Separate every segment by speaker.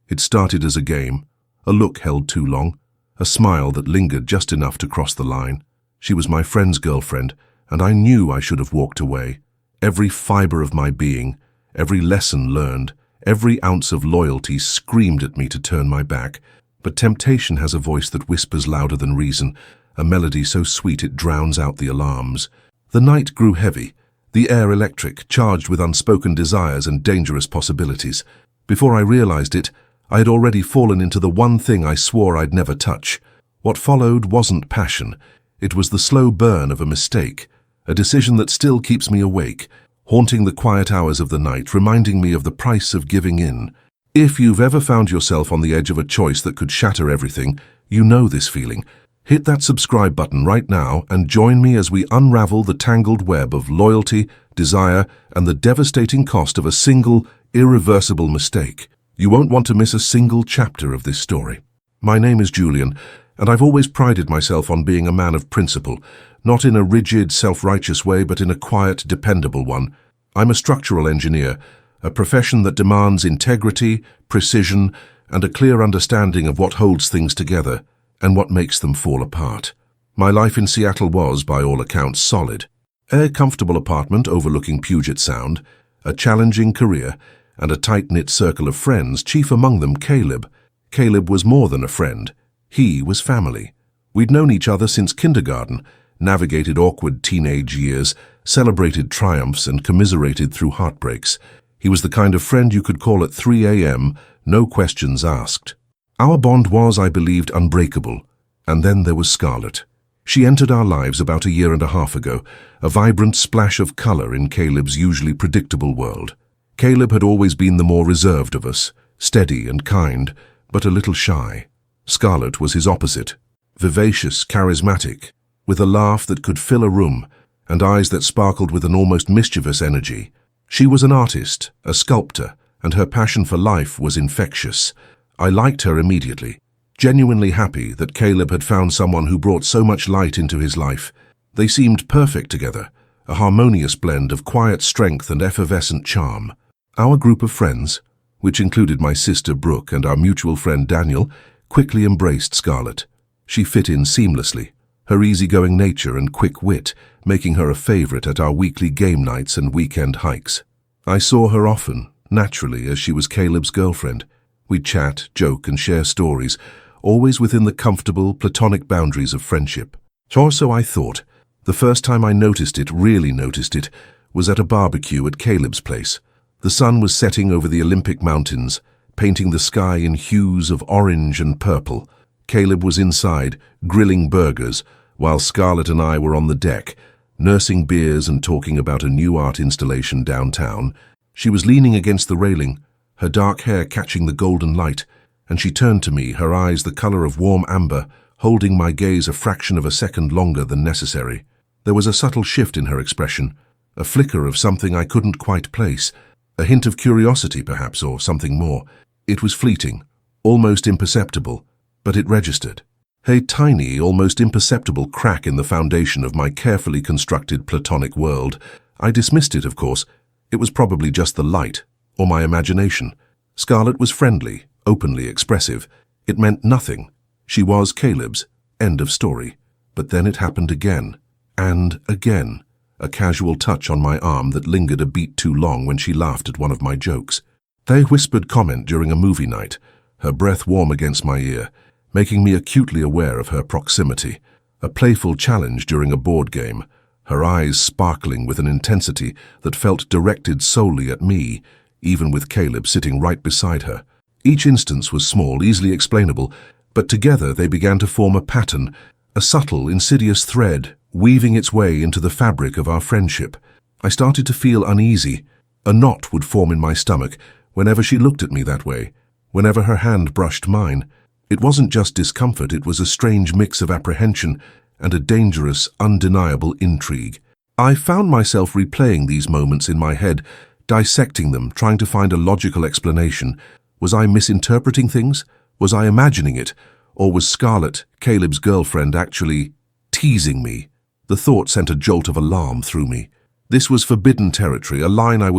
Speaker 1: It started as a game, a look held too long, a smile that lingered just enough to cross the line. She was my friend's girlfriend, and I knew I should have walked away. Every fiber of my being, every lesson learned, every ounce of loyalty screamed at me to turn my back. But temptation has a voice that whispers louder than reason, a melody so sweet it drowns out the alarms. The night grew heavy, the air electric, charged with unspoken desires and dangerous possibilities. Before I realized it, I had already fallen into the one thing I swore I'd never touch. What followed wasn't passion. It was the slow burn of a mistake, a decision that still keeps me awake, haunting the quiet hours of the night, reminding me of the price of giving in. If you've ever found yourself on the edge of a choice that could shatter everything, you know this feeling. Hit that subscribe button right now and join me as we unravel the tangled web of loyalty, desire, and the devastating cost of a single, irreversible mistake. You won't want to miss a single chapter of this story. My name is Julian, and I've always prided myself on being a man of principle, not in a rigid, self-righteous way, but in a quiet, dependable one. I'm a structural engineer, a profession that demands integrity, precision, and a clear understanding of what holds things together and what makes them fall apart. My life in Seattle was, by all accounts, solid. A comfortable apartment overlooking Puget Sound, a challenging career, and a tight-knit circle of friends, chief among them Caleb. Caleb was more than a friend. He was family. We'd known each other since kindergarten, navigated awkward teenage years, celebrated triumphs, and commiserated through heartbreaks. He was the kind of friend you could call at 3 a.m., no questions asked. Our bond was, I believed, unbreakable. And then there was Scarlett. She entered our lives about a year and a half ago, a vibrant splash of color in Caleb's usually predictable world. Caleb had always been the more reserved of us, steady and kind, but a little shy. Scarlett was his opposite, vivacious, charismatic, with a laugh that could fill a room and eyes that sparkled with an almost mischievous energy. She was an artist, a sculptor, and her passion for life was infectious. I liked her immediately, genuinely happy that Caleb had found someone who brought so much light into his life. They seemed perfect together, a harmonious blend of quiet strength and effervescent charm. Our group of friends, which included my sister Brooke and our mutual friend Daniel, quickly embraced Scarlett. She fit in seamlessly, her easygoing nature and quick wit making her a favorite at our weekly game nights and weekend hikes. I saw her often, naturally, as she was Caleb's girlfriend. We'd chat, joke, and share stories, always within the comfortable, platonic boundaries of friendship. Or so I thought. The first time I really noticed it, was at a barbecue at Caleb's place. The sun was setting over the Olympic Mountains, painting the sky in hues of orange and purple. Caleb was inside, grilling burgers, while Scarlett and I were on the deck, nursing beers and talking about a new art installation downtown. She was leaning against the railing, her dark hair catching the golden light, and she turned to me, her eyes the color of warm amber, holding my gaze a fraction of a second longer than necessary. There was a subtle shift in her expression, a flicker of something I couldn't quite place, a hint of curiosity perhaps, or something more. It was fleeting, almost imperceptible, but it registered. A tiny, almost imperceptible crack in the foundation of my carefully constructed platonic world. I dismissed it, of course. It was probably just the light, or my imagination. Scarlett was friendly, openly expressive. It meant nothing. She was Caleb's. End of story. But then it happened again, and again. A casual touch on my arm that lingered a beat too long when she laughed at one of my jokes. A whispered comment during a movie night, her breath warm against my ear, making me acutely aware of her proximity. A playful challenge during a board game, her eyes sparkling with an intensity that felt directed solely at me, even with Caleb sitting right beside her. Each instance was small, easily explainable, but together they began to form a pattern, a subtle, insidious thread, weaving its way into the fabric of our friendship. I started to feel uneasy. A knot would form in my stomach whenever she looked at me that way, whenever her hand brushed mine. It wasn't just discomfort, it was a strange mix of apprehension and a dangerous, undeniable intrigue. I found myself replaying these moments in my head, dissecting them, trying to find a logical explanation. Was I misinterpreting things? Was I imagining it? Or was Scarlett, Caleb's girlfriend, actually teasing me? The thought sent a jolt of alarm through me. This was forbidden territory, a line I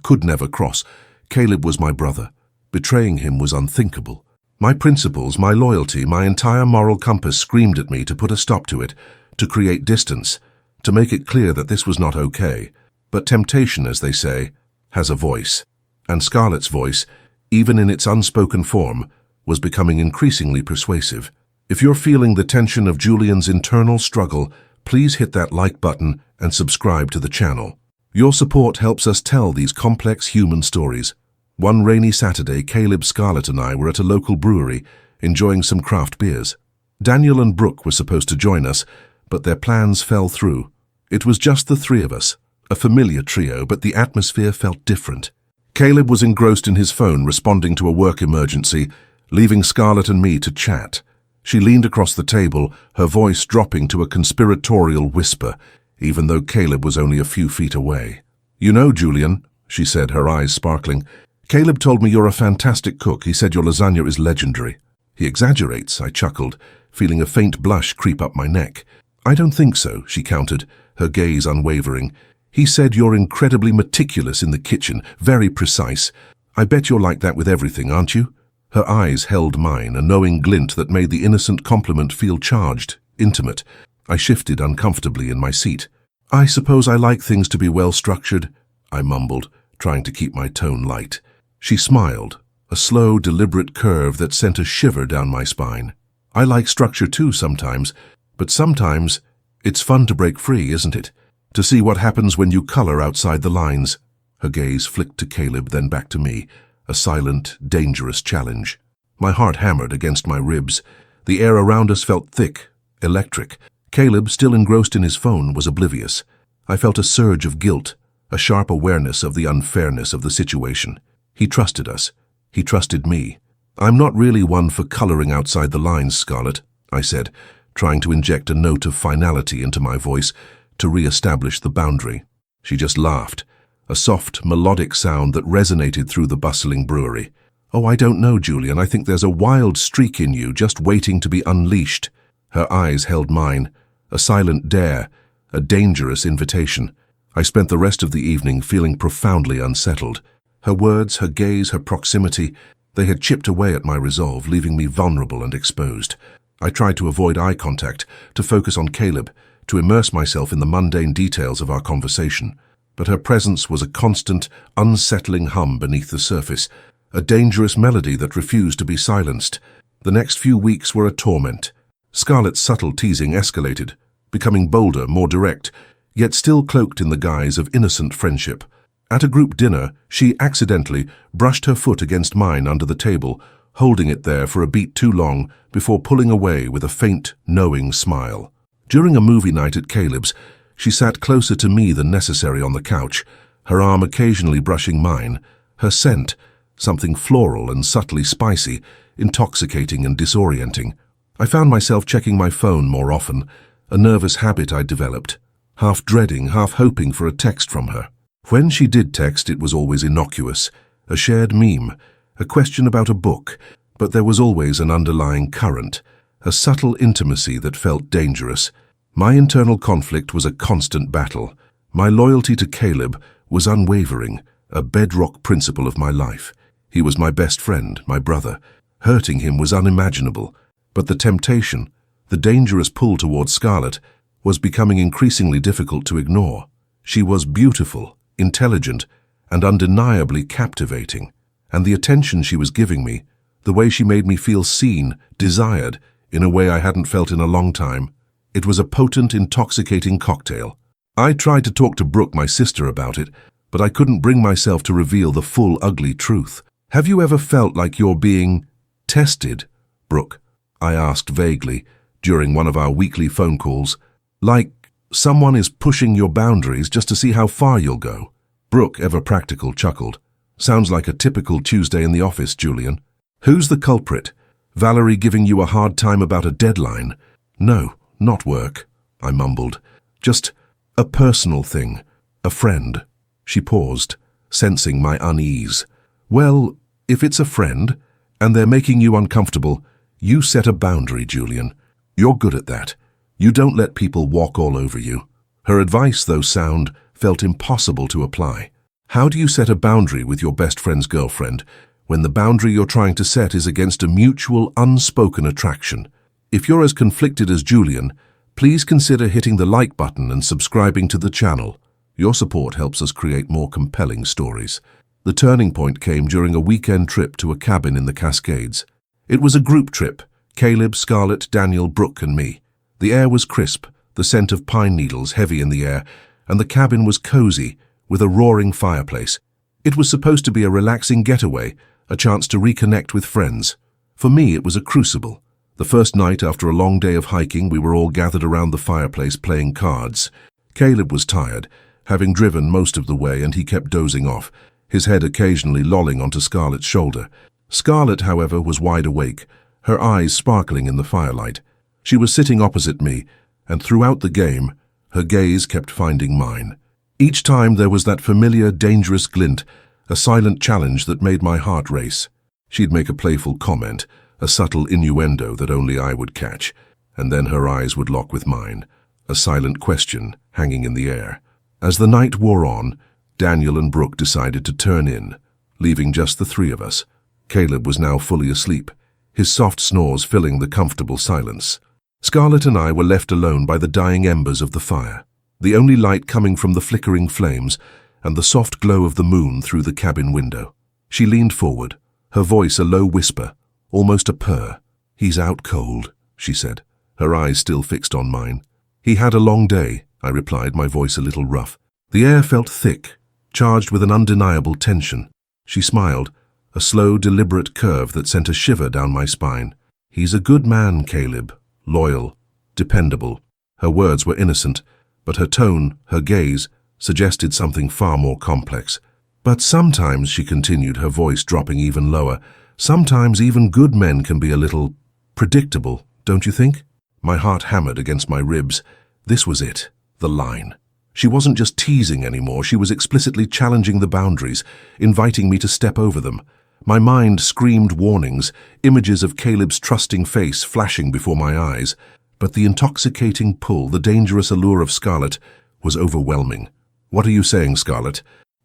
Speaker 1: could never cross. Caleb was my brother. Betraying him was unthinkable. My principles, my loyalty, my entire moral compass screamed at me to put a stop to it, to create distance, to make it clear that this was not okay. But temptation, as they say, has a voice. And Scarlett's voice, even in its unspoken form, was becoming increasingly persuasive. If you're feeling the tension of Julian's internal struggle, please hit that like button and subscribe to the channel. Your support helps us tell these complex human stories. One rainy Saturday, Caleb, Scarlett and I were at a local brewery, enjoying some craft beers. Daniel and Brooke were supposed to join us, but their plans fell through. It was just the three of us, a familiar trio, but the atmosphere felt different. Caleb was engrossed in his phone, responding to a work emergency, leaving Scarlett and me to chat. She leaned across the table, her voice dropping to a conspiratorial whisper, even though Caleb was only a few feet away. "You know, Julian," she said, her eyes sparkling, "Caleb told me you're a fantastic cook. He said your lasagna is legendary." "He exaggerates," I chuckled, feeling a faint blush creep up my neck. "I don't think so," she countered, her gaze unwavering. "He said you're incredibly meticulous in the kitchen, very precise. I bet you're like that with everything, aren't you?" Her eyes held mine, a knowing glint that made the innocent compliment feel charged, intimate. I shifted uncomfortably in my seat. "I suppose I like things to be well-structured," I mumbled, trying to keep my tone light. She smiled, a slow, deliberate curve that sent a shiver down my spine. "I like structure too sometimes, but sometimes it's fun to break free, isn't it? To see what happens when you color outside the lines." Her gaze flicked to Caleb, then back to me, a silent, dangerous challenge. My heart hammered against my ribs. The air around us felt thick, electric. Caleb, still engrossed in his phone, was oblivious. I felt a surge of guilt, a sharp awareness of the unfairness of the situation. He trusted us. He trusted me. "I'm not really one for coloring outside the lines, Scarlett," I said, trying to inject a note of finality into my voice to re-establish the boundary. She just laughed, a soft, melodic sound that resonated through the bustling brewery. "Oh, I don't know, Julian. I think there's a wild streak in you just waiting to be unleashed." Her eyes held mine, a silent dare, a dangerous invitation. I spent the rest of the evening feeling profoundly unsettled. Her words, her gaze, her proximity, they had chipped away at my resolve, leaving me vulnerable and exposed. I tried to avoid eye contact, to focus on Caleb, to immerse myself in the mundane details of our conversation. But her presence was a constant, unsettling hum beneath the surface, a dangerous melody that refused to be silenced. The next few weeks were a torment. Scarlett's subtle teasing escalated, becoming bolder, more direct, yet still cloaked in the guise of innocent friendship. At a group dinner, she accidentally brushed her foot against mine under the table, holding it there for a beat too long before pulling away with a faint, knowing smile. During a movie night at Caleb's, she sat closer to me than necessary on the couch, her arm occasionally brushing mine, her scent, something floral and subtly spicy, intoxicating and disorienting. I found myself checking my phone more often, a nervous habit I'd developed, half dreading, half hoping for a text from her. When she did text, it was always innocuous, a shared meme, a question about a book, but there was always an underlying current, a subtle intimacy that felt dangerous. My internal conflict was a constant battle. My loyalty to Caleb was unwavering, a bedrock principle of my life. He was my best friend, my brother. Hurting him was unimaginable, but the temptation, the dangerous pull towards Scarlett, was becoming increasingly difficult to ignore. She was beautiful, intelligent, and undeniably captivating, and the attention she was giving me, the way she made me feel seen, desired, in a way I hadn't felt in a long time, it was a potent, intoxicating cocktail. I tried to talk to Brooke, my sister, about it, but I couldn't bring myself to reveal the full, ugly truth. "Have you ever felt like you're being tested, Brooke?" I asked vaguely during one of our weekly phone calls. "Like someone is pushing your boundaries just to see how far you'll go?" Brooke, ever practical, chuckled. "Sounds like a typical Tuesday in the office, Julian." "Who's the culprit? Valerie giving you a hard time about a deadline?" "No, not work," I mumbled. "Just a personal thing, a friend." She paused, sensing my unease. "Well, if it's a friend, and they're making you uncomfortable, you set a boundary, Julian. You're good at that. You don't let people walk all over you." Her advice, though sound, felt impossible to apply. How do you set a boundary with your best friend's girlfriend when the boundary you're trying to set is against a mutual, unspoken attraction. If you're as conflicted as Julian, please consider hitting the like button and subscribing to the channel. Your support helps us create more compelling stories. The turning point came during a weekend trip to a cabin in the Cascades. It was a group trip: Caleb, Scarlett, Daniel, Brooke, and me. The air was crisp, the scent of pine needles heavy in the air, and the cabin was cozy, with a roaring fireplace. It was supposed to be a relaxing getaway, a chance to reconnect with friends. For me, it was a crucible. The first night after a long day of hiking, we were all gathered around the fireplace playing cards. Caleb was tired, having driven most of the way, and he kept dozing off, his head occasionally lolling onto Scarlett's shoulder. Scarlett, however, was wide awake, her eyes sparkling in the firelight. She was sitting opposite me, and throughout the game, her gaze kept finding mine. Each time there was that familiar, dangerous glint, a silent challenge that made my heart race. She'd make a playful comment, a subtle innuendo that only I would catch, and then her eyes would lock with mine, a silent question hanging in the air. As the night wore on, Daniel and Brooke decided to turn in, leaving just the three of us. Caleb was now fully asleep, his soft snores filling the comfortable silence. Scarlett and I were left alone by the dying embers of the fire, the only light coming from the flickering flames and the soft glow of the moon through the cabin window. She leaned forward, her voice a low whisper, almost a purr. "He's out cold," she said, her eyes still fixed on mine. "He had a long day," I replied, my voice a little rough. The air felt thick, charged with an undeniable tension. She smiled, a slow, deliberate curve that sent a shiver down my spine. "He's a good man, Caleb. Loyal, dependable." Her words were innocent, but her tone, her gaze, suggested something far more complex. "But sometimes," she continued, her voice dropping even lower, "sometimes even good men can be a little predictable, don't you think?" My heart hammered against my ribs. This was it, the line. She wasn't just teasing anymore, she was explicitly challenging the boundaries, inviting me to step over them. My mind screamed warnings, images of Caleb's trusting face flashing before my eyes. But the intoxicating pull, the dangerous allure of Scarlett, was overwhelming. "What are you saying, Scarlett?"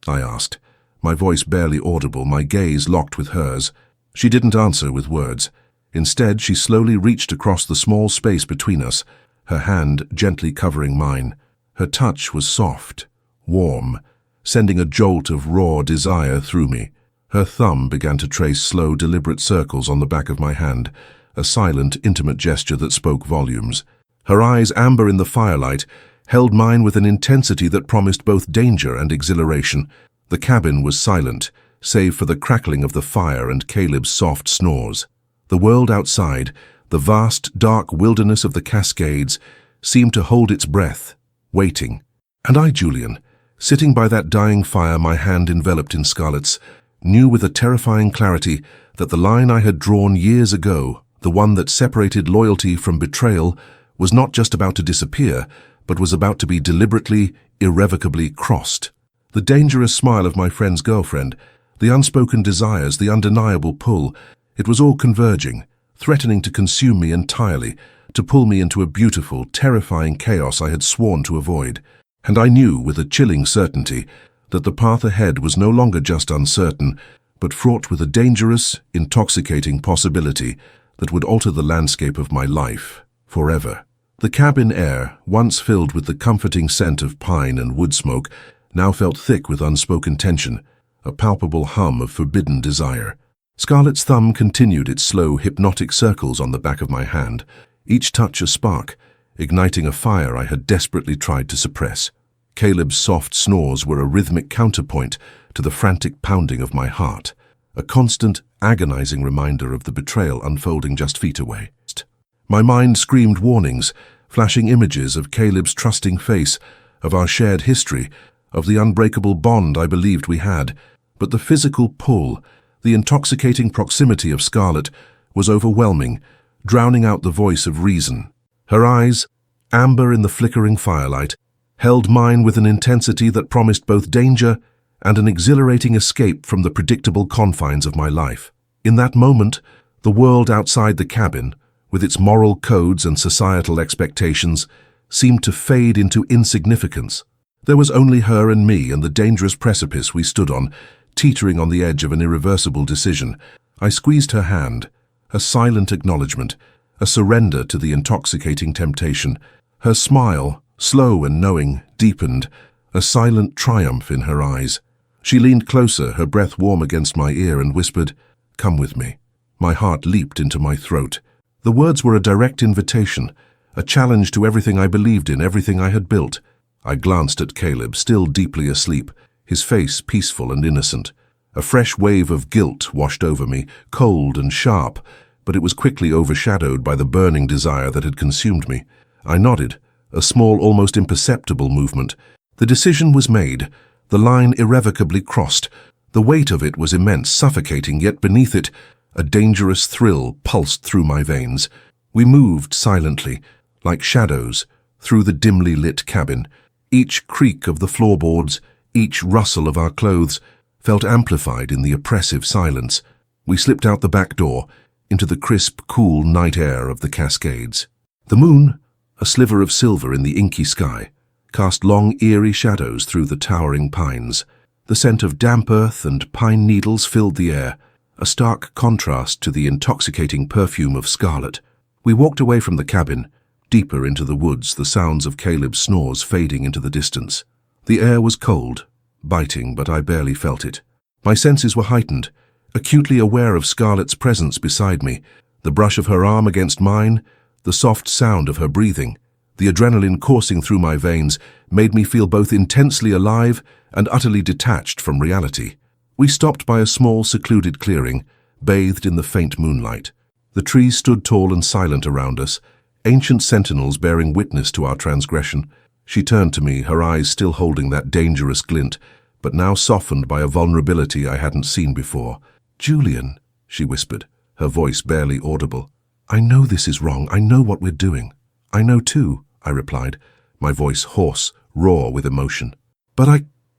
Speaker 1: I asked, my voice barely audible, my gaze locked with hers. She didn't answer with words. Instead, she slowly reached across the small space between us, her hand gently covering mine. Her touch was soft, warm, sending a jolt of raw desire through me. Her thumb began to trace slow, deliberate circles on the back of my hand, a silent, intimate gesture that spoke volumes. Her eyes, amber in the firelight, held mine with an intensity that promised both danger and exhilaration. The cabin was silent, save for the crackling of the fire and Caleb's soft snores. The world outside, the vast, dark wilderness of the Cascades, seemed to hold its breath, waiting. And I, Julian, sitting by that dying fire, my hand enveloped in Scarlett's, knew with a terrifying clarity that the line I had drawn years ago, the one that separated loyalty from betrayal, was not just about to disappear, but was about to be deliberately, irrevocably crossed. The dangerous smile of my friend's girlfriend, the unspoken desires, the undeniable pull, it was all converging, threatening to consume me entirely, to pull me into a beautiful, terrifying chaos I had sworn to avoid. And I knew with a chilling certainty that the path ahead was no longer just uncertain, but fraught with a dangerous, intoxicating possibility that would alter the landscape of my life forever. The cabin air, once filled with the comforting scent of pine and wood smoke, now felt thick with unspoken tension, a palpable hum of forbidden desire. Scarlett's thumb continued its slow, hypnotic circles on the back of my hand, each touch a spark, igniting a fire I had desperately tried to suppress. Caleb's soft snores were a rhythmic counterpoint to the frantic pounding of my heart, a constant, agonizing reminder of the betrayal unfolding just feet away. My mind screamed warnings, flashing images of Caleb's trusting face, of our shared history, of the unbreakable bond I believed we had. But the physical pull, the intoxicating proximity of Scarlett, was overwhelming, drowning out the voice of reason. Her eyes, amber in the flickering firelight, held mine with an intensity that promised both danger and an exhilarating escape from the predictable confines of my life. In that moment, the world outside the cabin, with its moral codes and societal expectations, seemed to fade into insignificance. There was only her and me and the dangerous precipice we stood on, teetering on the edge of an irreversible decision. I squeezed her hand, a silent acknowledgement, a surrender to the intoxicating temptation. Her smile, slow and knowing, deepened, a silent triumph in her eyes. She leaned closer, her breath warm against my ear, and whispered, "Come with me." My heart leaped into my throat. The words were a direct invitation, a challenge to everything I believed in, everything I had built. I glanced at Caleb, still deeply asleep, his face peaceful and innocent. A fresh wave of guilt washed over me, cold and sharp, but it was quickly overshadowed by the burning desire that had consumed me. I nodded, a small, almost imperceptible movement. The decision was made, the line irrevocably crossed. The weight of it was immense, suffocating, yet beneath it, a dangerous thrill pulsed through my veins. We moved silently, like shadows, through the dimly lit cabin. Each creak of the floorboards, each rustle of our clothes, felt amplified in the oppressive silence. We slipped out the back door, into the crisp, cool night air of the Cascades. The moon, a sliver of silver in the inky sky, cast long, eerie shadows through the towering pines. The scent of damp earth and pine needles filled the air, a stark contrast to the intoxicating perfume of scarlet. We walked away from the cabin, deeper into the woods, the sounds of Caleb's snores fading into the distance. The air was cold, biting, but I barely felt it. My senses were heightened, acutely aware of Scarlett's presence beside me, the brush of her arm against mine, the soft sound of her breathing. The adrenaline coursing through my veins made me feel both intensely alive and utterly detached from reality. We stopped by a small, secluded clearing, bathed in the faint moonlight. The trees stood tall and silent around us, ancient sentinels bearing witness to our transgression. She turned to me, her eyes still holding that dangerous glint, but now softened by a vulnerability I hadn't seen before. "Julian," she whispered, her voice barely audible. "I know this is wrong. I know what we're doing." "I know too," I replied, my voice hoarse, raw with emotion. "But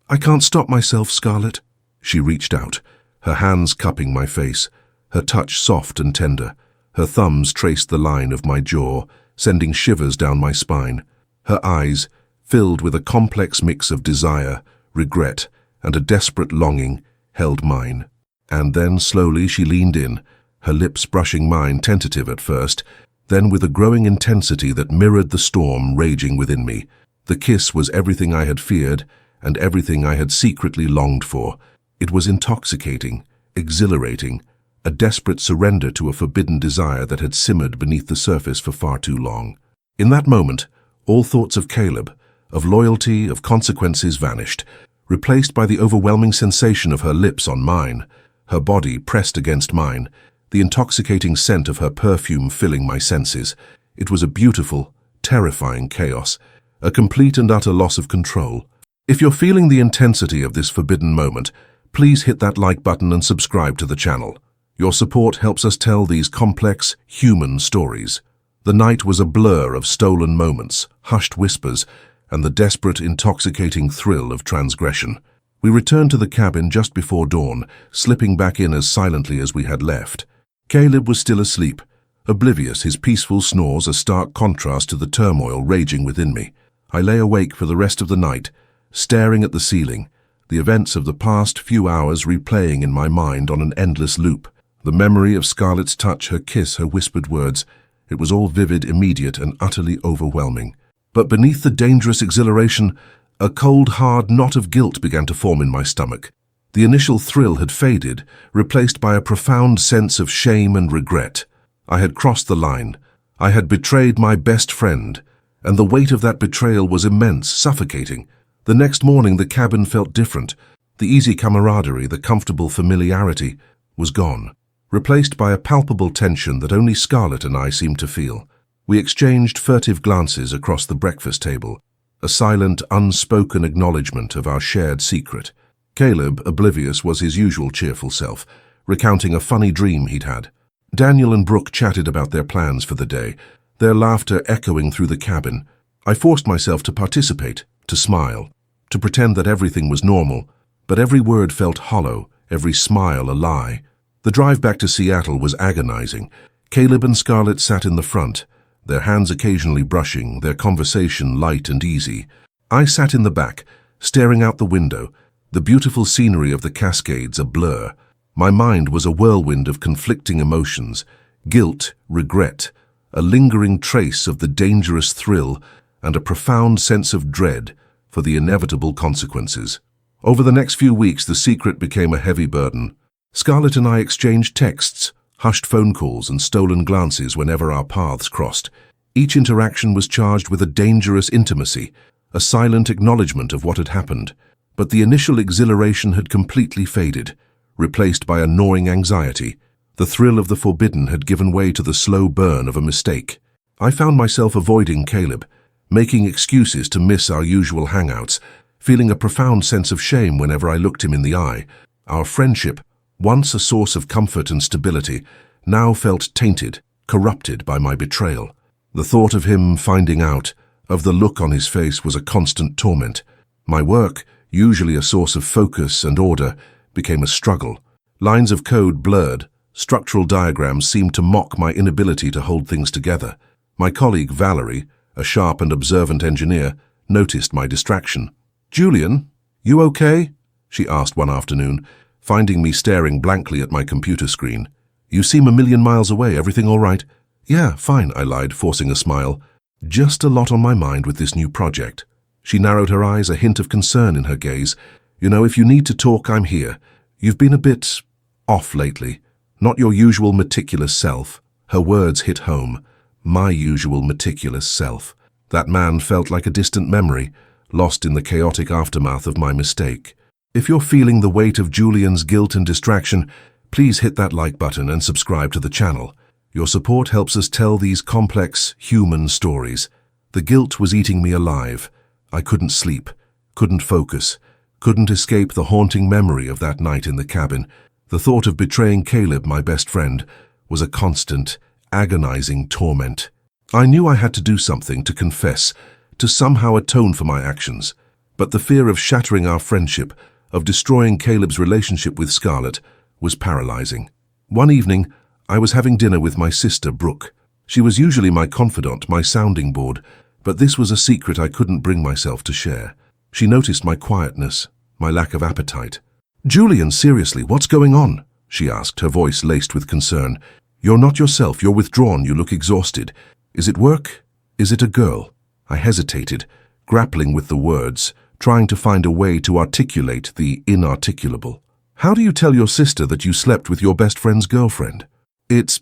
Speaker 1: I can't stop myself, Scarlett." She reached out, her hands cupping my face, her touch soft and tender. Her thumbs traced the line of my jaw, sending shivers down my spine. Her eyes, filled with a complex mix of desire, regret, and a desperate longing, held mine. And then slowly she leaned in, her lips brushing mine, tentative at first, then with a growing intensity that mirrored the storm raging within me. The kiss was everything I had feared and everything I had secretly longed for. It was intoxicating, exhilarating, a desperate surrender to a forbidden desire that had simmered beneath the surface for far too long. In that moment, all thoughts of Caleb, of loyalty, of consequences vanished, replaced by the overwhelming sensation of her lips on mine, her body pressed against mine, the intoxicating scent of her perfume filling my senses. It was a beautiful, terrifying chaos, a complete and utter loss of control. If you're feeling the intensity of this forbidden moment, please hit that like button and subscribe to the channel. Your support helps us tell these complex, human stories. The night was a blur of stolen moments, hushed whispers, and the desperate, intoxicating thrill of transgression. We returned to the cabin just before dawn, slipping back in as silently as we had left. Caleb was still asleep, oblivious, his peaceful snores a stark contrast to the turmoil raging within me. I lay awake for the rest of the night, staring at the ceiling, the events of the past few hours replaying in my mind on an endless loop. The memory of Scarlett's touch, her kiss, her whispered words, it was all vivid, immediate, and utterly overwhelming. But beneath the dangerous exhilaration, a cold, hard knot of guilt began to form in my stomach. The initial thrill had faded, replaced by a profound sense of shame and regret. I had crossed the line. I had betrayed my best friend, and the weight of that betrayal was immense, suffocating. The next morning the cabin felt different. The easy camaraderie, the comfortable familiarity, was gone, replaced by a palpable tension that only Scarlett and I seemed to feel. We exchanged furtive glances across the breakfast table, a silent, unspoken acknowledgement of our shared secret. Caleb, oblivious, was his usual cheerful self, recounting a funny dream he'd had. Daniel and Brooke chatted about their plans for the day, their laughter echoing through the cabin. I forced myself to participate, to smile, to pretend that everything was normal, but every word felt hollow, every smile a lie. The drive back to Seattle was agonizing. Caleb and Scarlett sat in the front, their hands occasionally brushing, their conversation light and easy. I sat in the back, staring out the window, the beautiful scenery of the Cascades a blur. My mind was a whirlwind of conflicting emotions, guilt, regret, a lingering trace of the dangerous thrill, and a profound sense of dread for the inevitable consequences. Over the next few weeks, the secret became a heavy burden. Scarlett and I exchanged texts, hushed phone calls, and stolen glances whenever our paths crossed. Each interaction was charged with a dangerous intimacy, a silent acknowledgement of what had happened. But the initial exhilaration had completely faded, replaced by a gnawing anxiety. The thrill of the forbidden had given way to the slow burn of a mistake. I found myself avoiding Caleb, making excuses to miss our usual hangouts, feeling a profound sense of shame whenever I looked him in the eye. Our friendship, once a source of comfort and stability, now felt tainted, corrupted by my betrayal. The thought of him finding out, of the look on his face, was a constant torment. My work, usually a source of focus and order, became a struggle. Lines of code blurred, structural diagrams seemed to mock my inability to hold things together. My colleague Valerie, a sharp and observant engineer, noticed my distraction. "Julian, you okay?" she asked one afternoon, finding me staring blankly at my computer screen. "You seem a million miles away. Everything all right?" "Yeah, fine," I lied, forcing a smile. "Just a lot on my mind with this new project." She narrowed her eyes, a hint of concern in her gaze. "You know, if you need to talk, I'm here. You've been a bit off lately. Not your usual meticulous self." Her words hit home. My usual meticulous self. That man felt like a distant memory, lost in the chaotic aftermath of my mistake. If you're feeling the weight of Julian's guilt and distraction, please hit that like button and subscribe to the channel. Your support helps us tell these complex, human stories. The guilt was eating me alive. I couldn't sleep, couldn't focus, couldn't escape the haunting memory of that night in the cabin. The thought of betraying Caleb, my best friend, was a constant, agonizing torment. I knew I had to do something, to confess, to somehow atone for my actions. But the fear of shattering our friendship, of destroying Caleb's relationship with Scarlett, was paralyzing. One evening, I was having dinner with my sister, Brooke. She was usually my confidant, my sounding board, but this was a secret I couldn't bring myself to share. She noticed my quietness, my lack of appetite. "Julian, seriously, what's going on?" she asked, her voice laced with concern. "You're not yourself, you're withdrawn, you look exhausted. Is it work? Is it a girl?" I hesitated, grappling with the words, trying to find a way to articulate the inarticulable. "How do you tell your sister that you slept with your best friend's girlfriend?" It's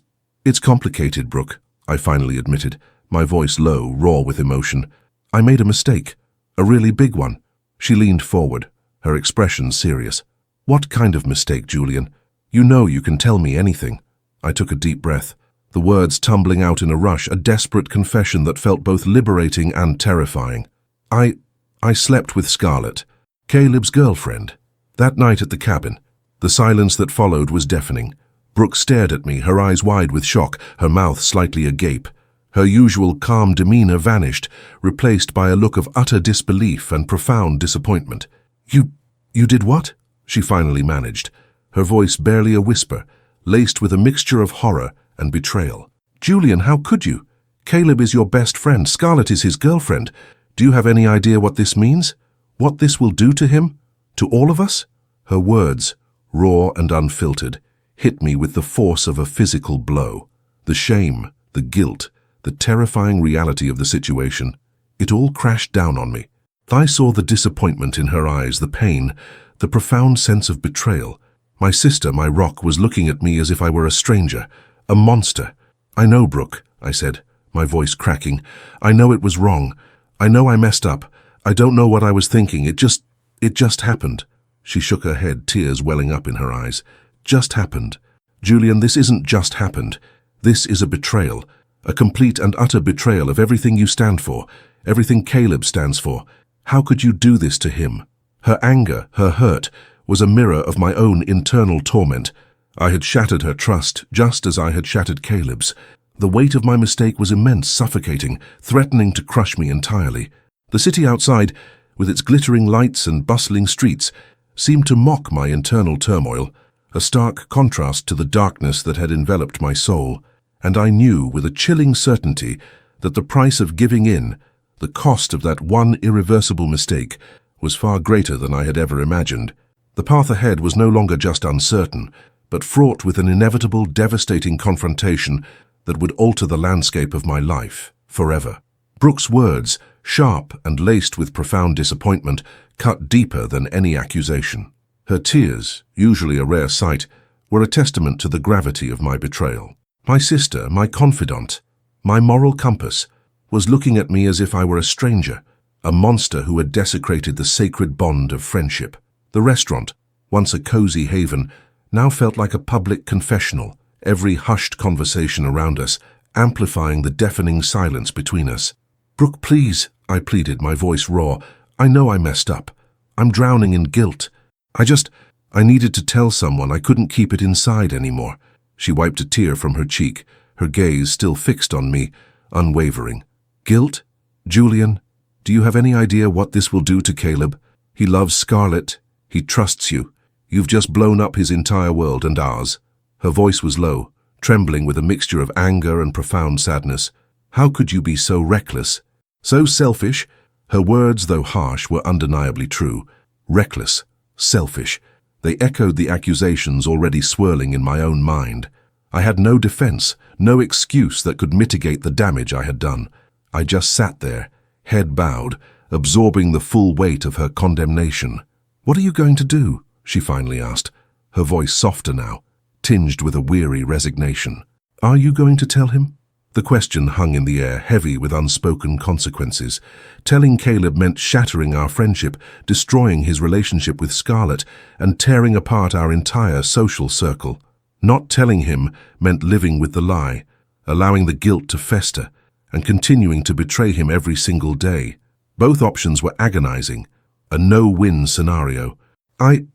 Speaker 1: complicated, Brooke," I finally admitted, my voice low, raw with emotion. "I made a mistake, a really big one." She leaned forward, her expression serious. "What kind of mistake, Julian? You know you can tell me anything." I took a deep breath, the words tumbling out in a rush, a desperate confession that felt both liberating and terrifying. I slept with Scarlett, Caleb's girlfriend. That night at the cabin, the silence that followed was deafening. Brooke stared at me, her eyes wide with shock, her mouth slightly agape. Her usual calm demeanor vanished, replaced by a look of utter disbelief and profound disappointment. You did what?" she finally managed, her voice barely a whisper, laced with a mixture of horror and betrayal. "Julian, how could you? Caleb is your best friend. Scarlett is his girlfriend. Do you have any idea what this means? What this will do to him? To all of us?" Her words, raw and unfiltered, hit me with the force of a physical blow. The shame, the guilt, the terrifying reality of the situation, it all crashed down on me. I saw the disappointment in her eyes, the pain, the profound sense of betrayal. My sister, my rock, was looking at me as if I were a stranger, a monster. "I know, Brooke," I said, my voice cracking. "I know it was wrong. I know I messed up. I don't know what I was thinking. It just happened." She shook her head, tears welling up in her eyes. "Just happened. Julian, this isn't just happened. This is a betrayal, a complete and utter betrayal of everything you stand for, everything Caleb stands for. How could you do this to him?" Her anger, her hurt, was a mirror of my own internal torment. I had shattered her trust, just as I had shattered Caleb's. The weight of my mistake was immense, suffocating, threatening to crush me entirely. The city outside, with its glittering lights and bustling streets, seemed to mock my internal turmoil, a stark contrast to the darkness that had enveloped my soul. And I knew with a chilling certainty that the price of giving in, the cost of that one irreversible mistake, was far greater than I had ever imagined. The path ahead was no longer just uncertain, but fraught with an inevitable, devastating confrontation that would alter the landscape of my life forever. Brooke's words, sharp and laced with profound disappointment, cut deeper than any accusation. Her tears, usually a rare sight, were a testament to the gravity of my betrayal. My sister, my confidant, my moral compass, was looking at me as if I were a stranger, a monster who had desecrated the sacred bond of friendship. The restaurant, once a cozy haven, now felt like a public confessional, every hushed conversation around us amplifying the deafening silence between us. "Brooke, please," I pleaded, my voice raw. "I know I messed up. I'm drowning in guilt. I needed to tell someone. I couldn't keep it inside anymore." She wiped a tear from her cheek, her gaze still fixed on me, unwavering. "Guilt? Julian, do you have any idea what this will do to Caleb? He loves Scarlett. He trusts you. You've just blown up his entire world and ours." Her voice was low, trembling with a mixture of anger and profound sadness. "How could you be so reckless? So selfish?" Her words, though harsh, were undeniably true. Reckless, selfish. They echoed the accusations already swirling in my own mind. I had no defense, no excuse that could mitigate the damage I had done. I just sat there, head bowed, absorbing the full weight of her condemnation. "What are you going to do?" she finally asked, her voice softer now, tinged with a weary resignation. "Are you going to tell him?" The question hung in the air, heavy with unspoken consequences. Telling Caleb meant shattering our friendship, destroying his relationship with Scarlett, and tearing apart our entire social circle. Not telling him meant living with the lie, allowing the guilt to fester, and continuing to betray him every single day. Both options were agonizing, a no-win scenario. I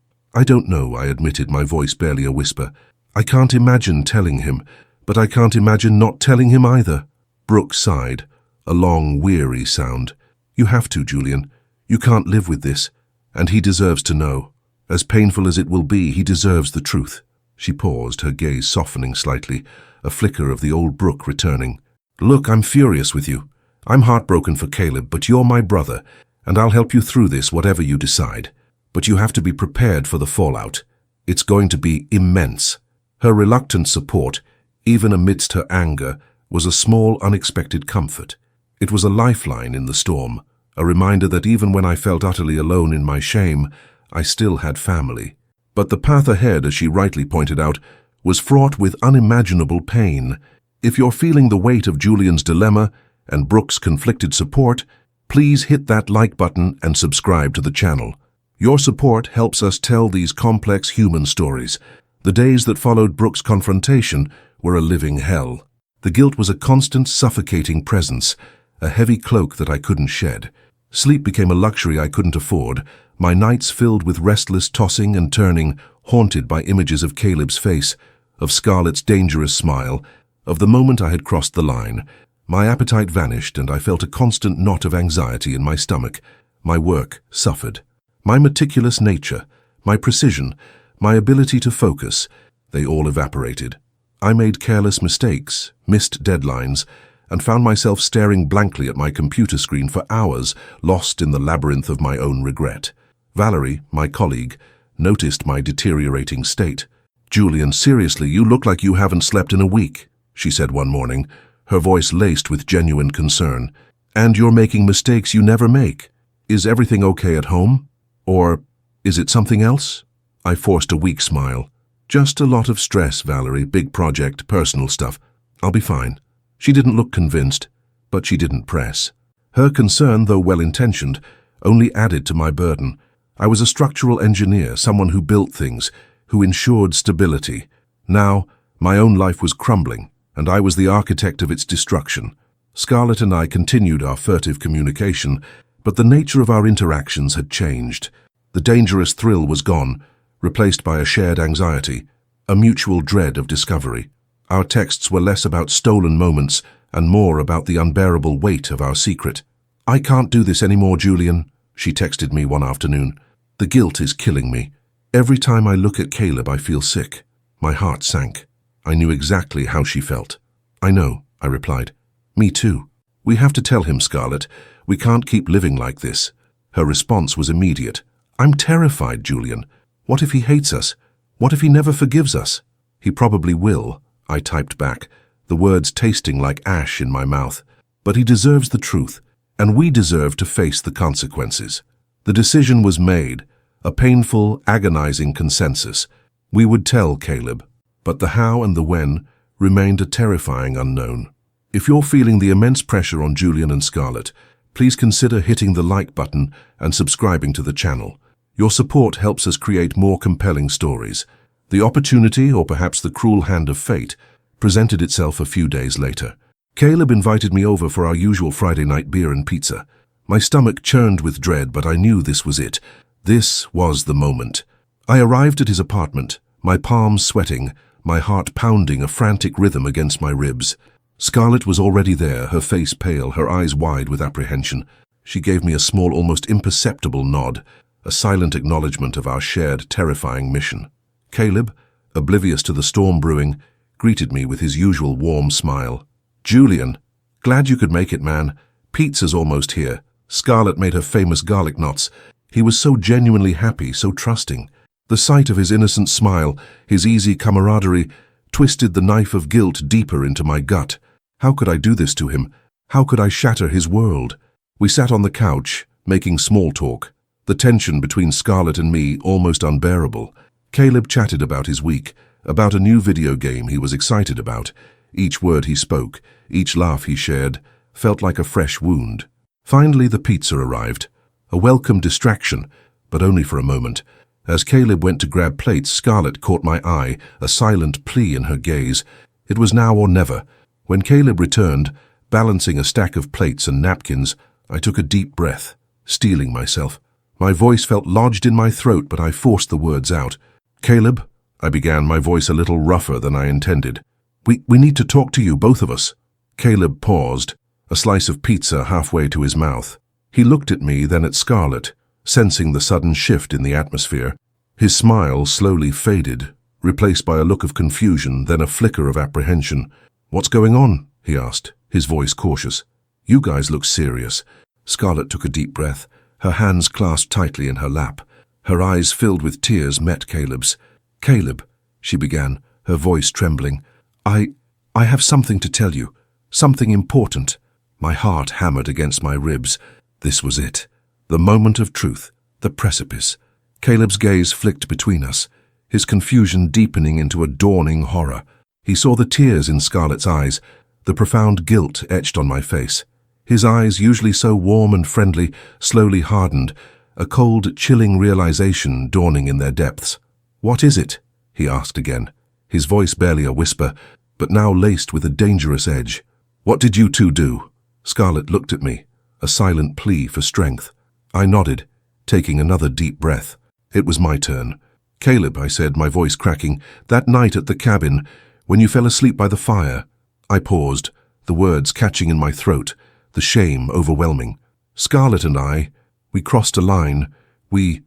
Speaker 1: don't know," I admitted, my voice barely a whisper. "I can't imagine telling him, but I can't imagine not telling him either." Brooke sighed, a long, weary sound. "You have to, Julian. You can't live with this, and he deserves to know. As painful as it will be, he deserves the truth." She paused, her gaze softening slightly, a flicker of the old Brooke returning. "Look, I'm furious with you. I'm heartbroken for Caleb, but you're my brother, and I'll help you through this, whatever you decide. But you have to be prepared for the fallout. It's going to be immense." Her reluctant support, even amidst her anger, was a small, unexpected comfort. It was a lifeline in the storm, a reminder that even when I felt utterly alone in my shame, I still had family. But the path ahead, as she rightly pointed out, was fraught with unimaginable pain. If you're feeling the weight of Julian's dilemma and Brooke's conflicted support, please hit that like button and subscribe to the channel. Your support helps us tell these complex human stories. The days that followed Brooke's confrontation were a living hell. The guilt was a constant, suffocating presence, a heavy cloak that I couldn't shed. Sleep became a luxury I couldn't afford, my nights filled with restless tossing and turning, haunted by images of Caleb's face, of Scarlett's dangerous smile, of the moment I had crossed the line. My appetite vanished, and I felt a constant knot of anxiety in my stomach. My work suffered. My meticulous nature, my precision, my ability to focus, they all evaporated. I made careless mistakes, missed deadlines, and found myself staring blankly at my computer screen for hours, lost in the labyrinth of my own regret. Valerie, my colleague, noticed my deteriorating state. "Julian, seriously, you look like you haven't slept in a week," she said one morning, her voice laced with genuine concern. "And you're making mistakes you never make. Is everything okay at home? Or is it something else?" I forced a weak smile. "Just a lot of stress, Valerie, big project, personal stuff. I'll be fine." She didn't look convinced, but she didn't press. Her concern, though well-intentioned, only added to my burden. I was a structural engineer, someone who built things, who ensured stability. Now, my own life was crumbling, and I was the architect of its destruction. Scarlett and I continued our furtive communication, but the nature of our interactions had changed. The dangerous thrill was gone, replaced by a shared anxiety, a mutual dread of discovery. Our texts were less about stolen moments and more about the unbearable weight of our secret. "I can't do this anymore, Julian," she texted me one afternoon. "The guilt is killing me. Every time I look at Caleb, I feel sick." My heart sank. I knew exactly how she felt. "I know," I replied. "Me too. We have to tell him, Scarlett. We can't keep living like this." Her response was immediate. "I'm terrified, Julian. What if he hates us? What if he never forgives us?" "He probably will," I typed back, the words tasting like ash in my mouth. "But he deserves the truth, and we deserve to face the consequences." The decision was made, a painful, agonizing consensus. We would tell Caleb, but the how and the when remained a terrifying unknown. If you're feeling the immense pressure on Julian and Scarlett, please consider hitting the like button and subscribing to the channel. Your support helps us create more compelling stories. The opportunity, or perhaps the cruel hand of fate, presented itself a few days later. Caleb invited me over for our usual Friday night beer and pizza. My stomach churned with dread, but I knew this was it. This was the moment. I arrived at his apartment, my palms sweating, my heart pounding a frantic rhythm against my ribs. Scarlett was already there, her face pale, her eyes wide with apprehension. She gave me a small, almost imperceptible nod, a silent acknowledgement of our shared, terrifying mission. Caleb, oblivious to the storm brewing, greeted me with his usual warm smile. "Julian, glad you could make it, man. Pizza's almost here." Scarlett made her famous garlic knots. He was so genuinely happy, so trusting. The sight of his innocent smile, his easy camaraderie, twisted the knife of guilt deeper into my gut. How could I do this to him? How could I shatter his world? We sat on the couch, making small talk, the tension between Scarlett and me almost unbearable. Caleb chatted about his week, about a new video game he was excited about. Each word he spoke, each laugh he shared, felt like a fresh wound. Finally, the pizza arrived. A welcome distraction, but only for a moment. As Caleb went to grab plates, Scarlett caught my eye, a silent plea in her gaze. It was now or never. When Caleb returned, balancing a stack of plates and napkins, I took a deep breath, steeling myself. My voice felt lodged in my throat, but I forced the words out. "Caleb," I began, my voice a little rougher than I intended. We need to talk to you, both of us." Caleb paused, a slice of pizza halfway to his mouth. He looked at me, then at Scarlett, sensing the sudden shift in the atmosphere. His smile slowly faded, replaced by a look of confusion, then a flicker of apprehension. "What's going on?" he asked, his voice cautious. "You guys look serious." Scarlett took a deep breath, her hands clasped tightly in her lap. Her eyes filled with tears met Caleb's. "Caleb," she began, her voice trembling, I have something to tell you, something important." My heart hammered against my ribs. This was it. The moment of truth, the precipice. Caleb's gaze flicked between us, his confusion deepening into a dawning horror. He saw the tears in Scarlett's eyes, the profound guilt etched on my face. His eyes, usually so warm and friendly, slowly hardened, a cold, chilling realization dawning in their depths. "What is it?" he asked again, his voice barely a whisper, but now laced with a dangerous edge. "What did you two do?" Scarlett looked at me, a silent plea for strength. I nodded, taking another deep breath. It was my turn. "Caleb," I said, my voice cracking, "that night at the cabin, when you fell asleep by the fire." I paused, the words catching in my throat, the shame overwhelming. "Scarlett and I, we crossed a line. We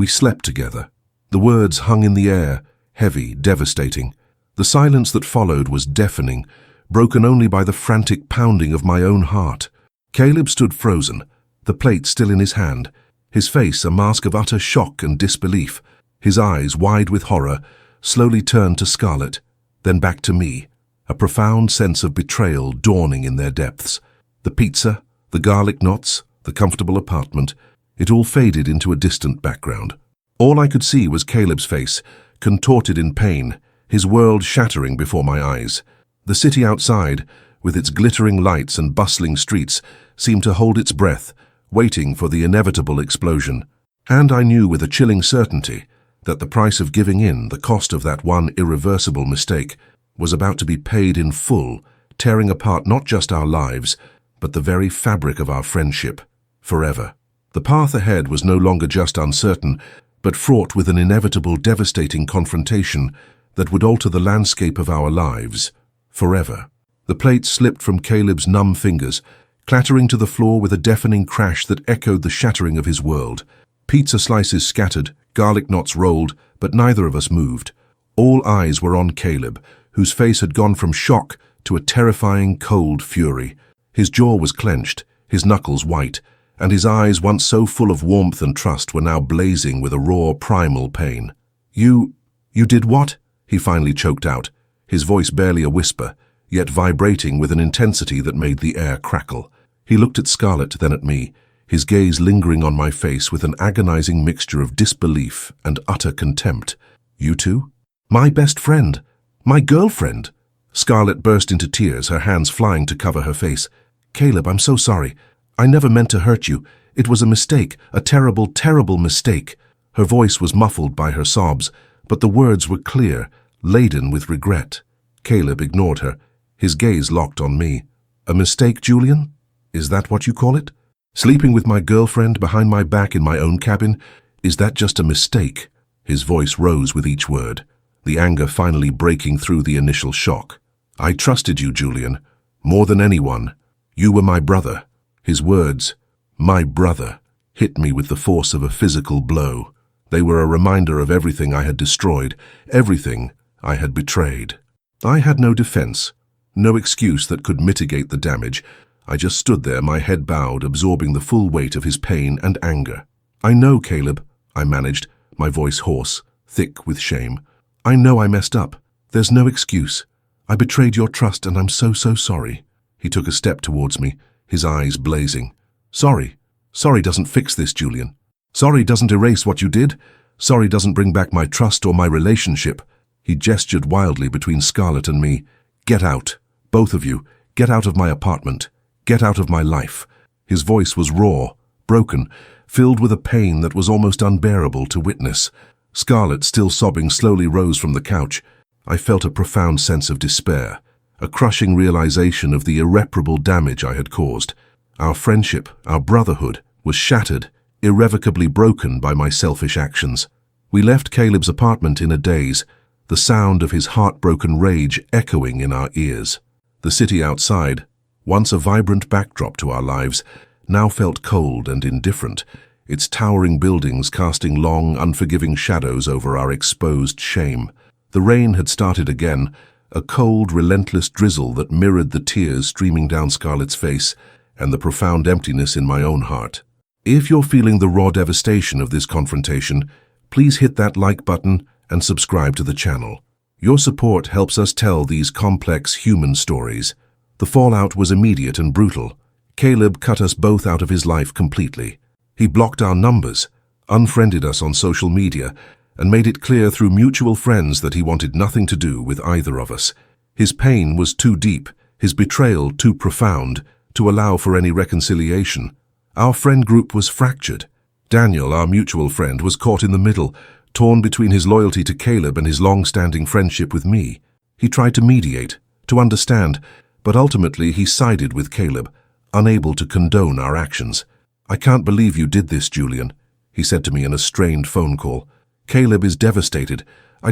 Speaker 1: slept together." The words hung in the air, heavy, devastating. The silence that followed was deafening, broken only by the frantic pounding of my own heart. Caleb stood frozen, the plate still in his hand, his face a mask of utter shock and disbelief. His eyes, wide with horror, slowly turned to Scarlett, then back to me, a profound sense of betrayal dawning in their depths. The pizza, the garlic knots, the comfortable apartment, it all faded into a distant background. All I could see was Caleb's face, contorted in pain, his world shattering before my eyes. The city outside, with its glittering lights and bustling streets, seemed to hold its breath, waiting for the inevitable explosion. And I knew with a chilling certainty that the price of giving in, the cost of that one irreversible mistake, was about to be paid in full, tearing apart not just our lives, but the very fabric of our friendship, forever. The path ahead was no longer just uncertain, but fraught with an inevitable, devastating confrontation that would alter the landscape of our lives, forever. The plate slipped from Caleb's numb fingers, clattering to the floor with a deafening crash that echoed the shattering of his world. Pizza slices scattered, garlic knots rolled, but neither of us moved. All eyes were on Caleb, whose face had gone from shock to a terrifying, cold fury. His jaw was clenched, his knuckles white, and his eyes, once so full of warmth and trust, were now blazing with a raw, primal pain. You did what?" he finally choked out, his voice barely a whisper, yet vibrating with an intensity that made the air crackle. He looked at Scarlett, then at me, his gaze lingering on my face with an agonizing mixture of disbelief and utter contempt. "You two? My best friend! My girlfriend!" Scarlett burst into tears, her hands flying to cover her face. "Caleb, I'm so sorry. I never meant to hurt you. It was a mistake, a terrible, terrible mistake." Her voice was muffled by her sobs, but the words were clear, laden with regret. Caleb ignored her, his gaze locked on me. "A mistake, Julian? Is that what you call it? Sleeping with my girlfriend behind my back in my own cabin? Is that just a mistake?" His voice rose with each word, the anger finally breaking through the initial shock. "I trusted you, Julian, more than anyone. You were my brother." His words, "my brother," hit me with the force of a physical blow. They were a reminder of everything I had destroyed, everything I had betrayed. I had no defense, no excuse that could mitigate the damage. I just stood there, my head bowed, absorbing the full weight of his pain and anger. "I know, Caleb," I managed, my voice hoarse, thick with shame. "I know I messed up. There's no excuse. I betrayed your trust, and I'm so sorry." He took a step towards me, his eyes blazing. "Sorry. Sorry doesn't fix this, Julian. Sorry doesn't erase what you did. Sorry doesn't bring back my trust or my relationship." He gestured wildly between Scarlett and me. "Get out. Both of you. Get out of my apartment. Get out of my life." His voice was raw, broken, filled with a pain that was almost unbearable to witness. Scarlett, still sobbing, slowly rose from the couch. I felt a profound sense of despair, a crushing realization of the irreparable damage I had caused. Our friendship, our brotherhood, was shattered, irrevocably broken by my selfish actions. We left Caleb's apartment in a daze, the sound of his heartbroken rage echoing in our ears. The city outside, once a vibrant backdrop to our lives, now felt cold and indifferent, its towering buildings casting long, unforgiving shadows over our exposed shame. The rain had started again, a cold, relentless drizzle that mirrored the tears streaming down Scarlett's face and the profound emptiness in my own heart. If you're feeling the raw devastation of this confrontation, please hit that like button and subscribe to the channel. Your support helps us tell these complex human stories. The fallout was immediate and brutal. Caleb cut us both out of his life completely. He blocked our numbers, unfriended us on social media, and made it clear through mutual friends that he wanted nothing to do with either of us. His pain was too deep, his betrayal too profound, to allow for any reconciliation. Our friend group was fractured. Daniel, our mutual friend, was caught in the middle, torn between his loyalty to Caleb and his long-standing friendship with me. He tried to mediate, to understand, but ultimately he sided with Caleb, unable to condone our actions. "I can't believe you did this, Julian," he said to me in a strained phone call. "Caleb is devastated. I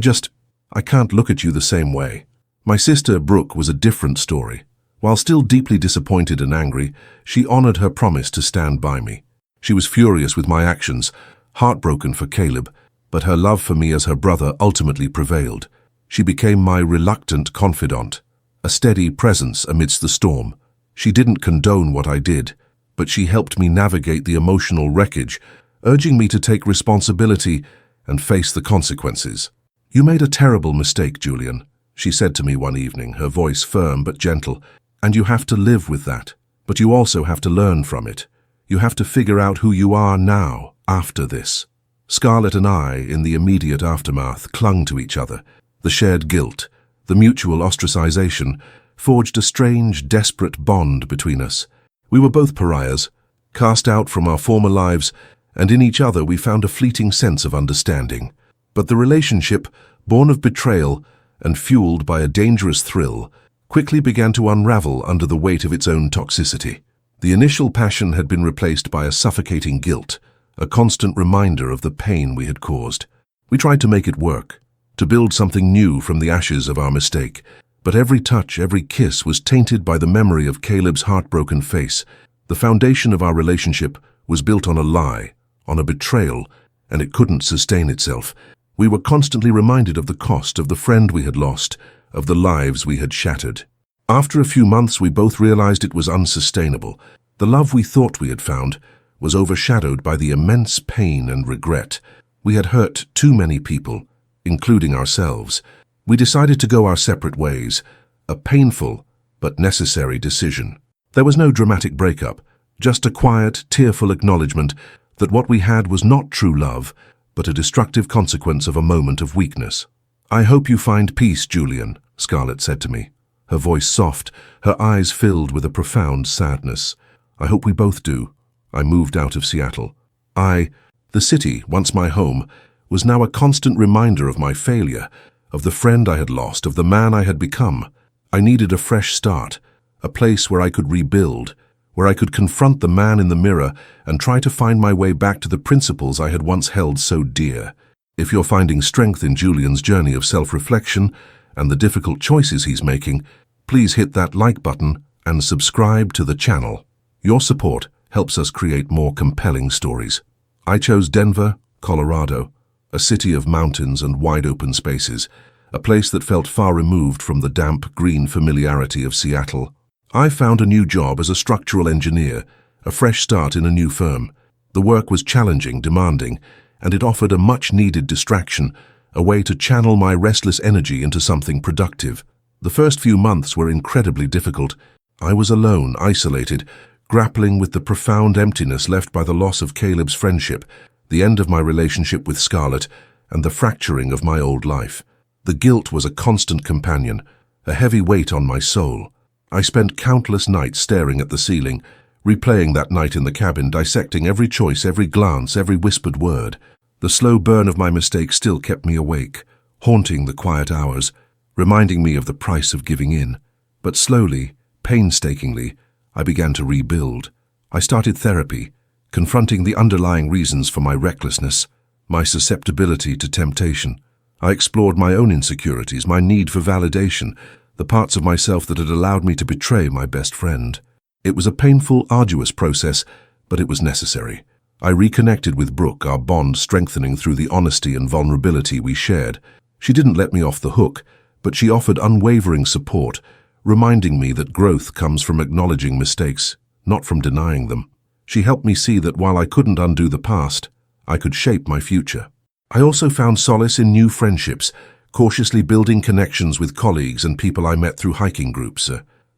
Speaker 1: can't look at you the same way." My sister, Brooke, was a different story. While still deeply disappointed and angry, she honored her promise to stand by me. She was furious with my actions, heartbroken for Caleb, but her love for me as her brother ultimately prevailed. She became my reluctant confidant, a steady presence amidst the storm. She didn't condone what I did, but she helped me navigate the emotional wreckage, urging me to take responsibility and face the consequences. "You made a terrible mistake, Julian," she said to me one evening, her voice firm but gentle, "and you have to live with that. But you also have to learn from it. You have to figure out who you are now, after this." Scarlett and I, in the immediate aftermath, clung to each other. The shared guilt, the mutual ostracization, forged a strange, desperate bond between us. We were both pariahs, cast out from our former lives, and in each other we found a fleeting sense of understanding. But the relationship, born of betrayal and fueled by a dangerous thrill, quickly began to unravel under the weight of its own toxicity. The initial passion had been replaced by a suffocating guilt, a constant reminder of the pain we had caused. We tried to make it work, to build something new from the ashes of our mistake, but every touch, every kiss was tainted by the memory of Caleb's heartbroken face. The foundation of our relationship was built on a lie, on a betrayal, and it couldn't sustain itself. We were constantly reminded of the cost of the friend we had lost, of the lives we had shattered. After a few months, we both realized it was unsustainable. The love we thought we had found was overshadowed by the immense pain and regret. We had hurt too many people, including ourselves. We decided to go our separate ways, a painful but necessary decision. There was no dramatic breakup, just a quiet, tearful acknowledgement that what we had was not true love, but a destructive consequence of a moment of weakness. "I hope you find peace, Julian," Scarlett said to me, her voice soft, her eyes filled with a profound sadness. "I hope we both do." I moved out of Seattle. The city, once my home, was now a constant reminder of my failure, of the friend I had lost, of the man I had become. I needed a fresh start, a place where I could rebuild, where I could confront the man in the mirror and try to find my way back to the principles I had once held so dear. If you're finding strength in Julian's journey of self-reflection and the difficult choices he's making, please hit that like button and subscribe to the channel. Your support helps us create more compelling stories. I chose Denver, Colorado, a city of mountains and wide open spaces, a place that felt far removed from the damp, green familiarity of Seattle. I found a new job as a structural engineer, a fresh start in a new firm. The work was challenging, demanding, and it offered a much-needed distraction, a way to channel my restless energy into something productive. The first few months were incredibly difficult. I was alone, isolated, grappling with the profound emptiness left by the loss of Caleb's friendship, the end of my relationship with Scarlett, and the fracturing of my old life. The guilt was a constant companion, a heavy weight on my soul. I spent countless nights staring at the ceiling, replaying that night in the cabin, dissecting every choice, every glance, every whispered word. The slow burn of my mistakes still kept me awake, haunting the quiet hours, reminding me of the price of giving in. But slowly, painstakingly, I began to rebuild. I started therapy, confronting the underlying reasons for my recklessness, my susceptibility to temptation. I explored my own insecurities, my need for validation, the parts of myself that had allowed me to betray my best friend. It was a painful, arduous process, but it was necessary. I reconnected with Brooke, our bond strengthening through the honesty and vulnerability we shared. She didn't let me off the hook, but she offered unwavering support, reminding me that growth comes from acknowledging mistakes, not from denying them. She helped me see that while I couldn't undo the past, I could shape my future. I also found solace in new friendships, cautiously building connections with colleagues and people I met through hiking groups.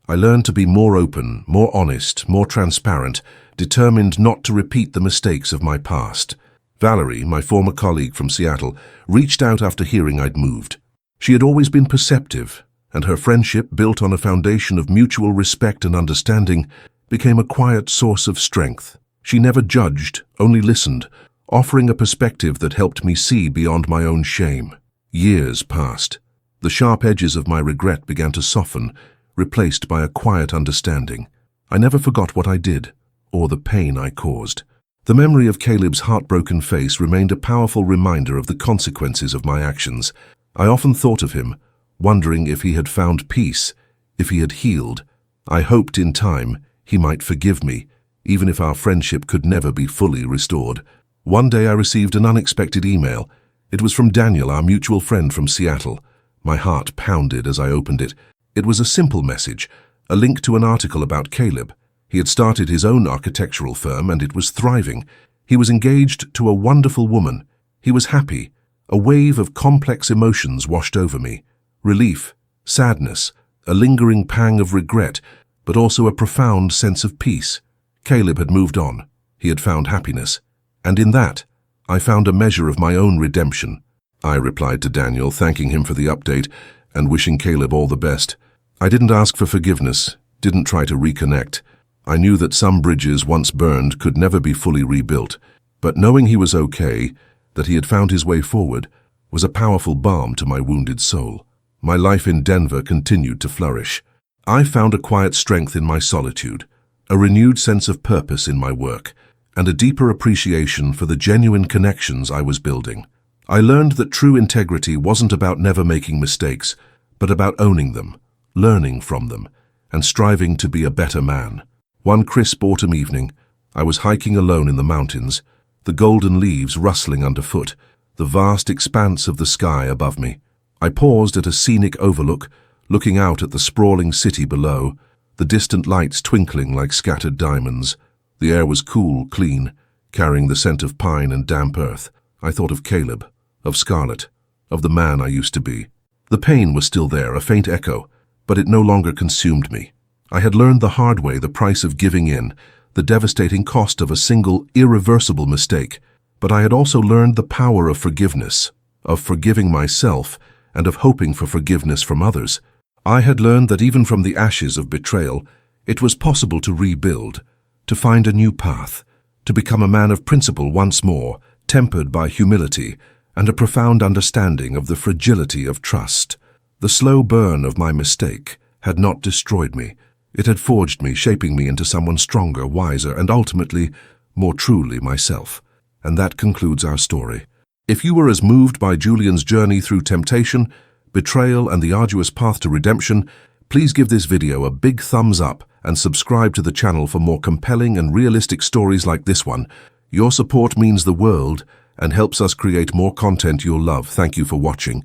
Speaker 1: I learned to be more open, more honest, more transparent, determined not to repeat the mistakes of my past. Valerie, my former colleague from Seattle, reached out after hearing I'd moved. She had always been perceptive, and her friendship, built on a foundation of mutual respect and understanding, became a quiet source of strength. She never judged, only listened, offering a perspective that helped me see beyond my own shame. Years passed. The sharp edges of my regret began to soften, replaced by a quiet understanding. I never forgot what I did, or the pain I caused. The memory of Caleb's heartbroken face remained a powerful reminder of the consequences of my actions. I often thought of him, wondering if he had found peace, if he had healed. I hoped in time he might forgive me, even if our friendship could never be fully restored. One day I received an unexpected email. It was from Daniel, our mutual friend from Seattle. My heart pounded as I opened it. It was a simple message, a link to an article about Caleb. He had started his own architectural firm and it was thriving. He was engaged to a wonderful woman. He was happy. A wave of complex emotions washed over me. Relief, sadness, a lingering pang of regret, but also a profound sense of peace. Caleb had moved on. He had found happiness. And in that, I found a measure of my own redemption. I replied to Daniel, thanking him for the update and wishing Caleb all the best. I didn't ask for forgiveness, didn't try to reconnect. I knew that some bridges once burned could never be fully rebuilt, but knowing he was okay, that he had found his way forward, was a powerful balm to my wounded soul. My life in Denver continued to flourish. I found a quiet strength in my solitude, a renewed sense of purpose in my work, and a deeper appreciation for the genuine connections I was building. I learned that true integrity wasn't about never making mistakes, but about owning them, learning from them, and striving to be a better man. One crisp autumn evening, I was hiking alone in the mountains, the golden leaves rustling underfoot, the vast expanse of the sky above me. I paused at a scenic overlook, looking out at the sprawling city below, the distant lights twinkling like scattered diamonds. The air was cool, clean, carrying the scent of pine and damp earth. I thought of Caleb, of Scarlett, of the man I used to be. The pain was still there, a faint echo, but it no longer consumed me. I had learned the hard way the price of giving in, the devastating cost of a single, irreversible mistake. But I had also learned the power of forgiveness, of forgiving myself, and of hoping for forgiveness from others. I had learned that even from the ashes of betrayal, it was possible to rebuild, to find a new path, to become a man of principle once more, tempered by humility and a profound understanding of the fragility of trust. The slow burn of my mistake had not destroyed me. It had forged me, shaping me into someone stronger, wiser, and ultimately, more truly myself. And that concludes our story. If you were as moved by Julian's journey through temptation, betrayal, and the arduous path to redemption, please give this video a big thumbs up and subscribe to the channel for more compelling and realistic stories like this one. Your support means the world and helps us create more content you'll love. Thank you for watching.